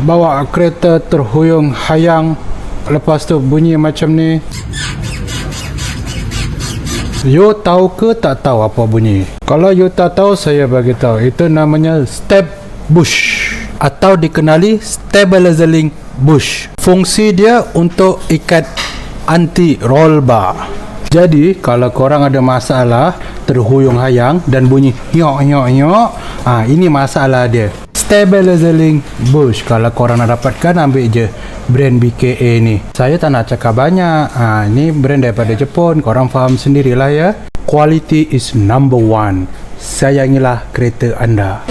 bawa kereta terhuyung hayang, lepas tu bunyi macam ni. You tahu ke tak tahu apa bunyi? Kalau you tak tahu, saya bagi tahu. Itu namanya step bush atau dikenali stabilizing bush. Fungsi dia untuk ikat anti roll bar. Jadi kalau korang ada masalah terhuyung hayang dan bunyi nyok nyok nyok, ini masalah dia. Stabilizing bush. Kalau korang nak dapatkan, ambil je brand BKA ni. Saya tak nak cakap banyak. Ni brand daripada Jepun. Korang faham sendirilah ya. Quality is number one. Sayangilah kereta anda.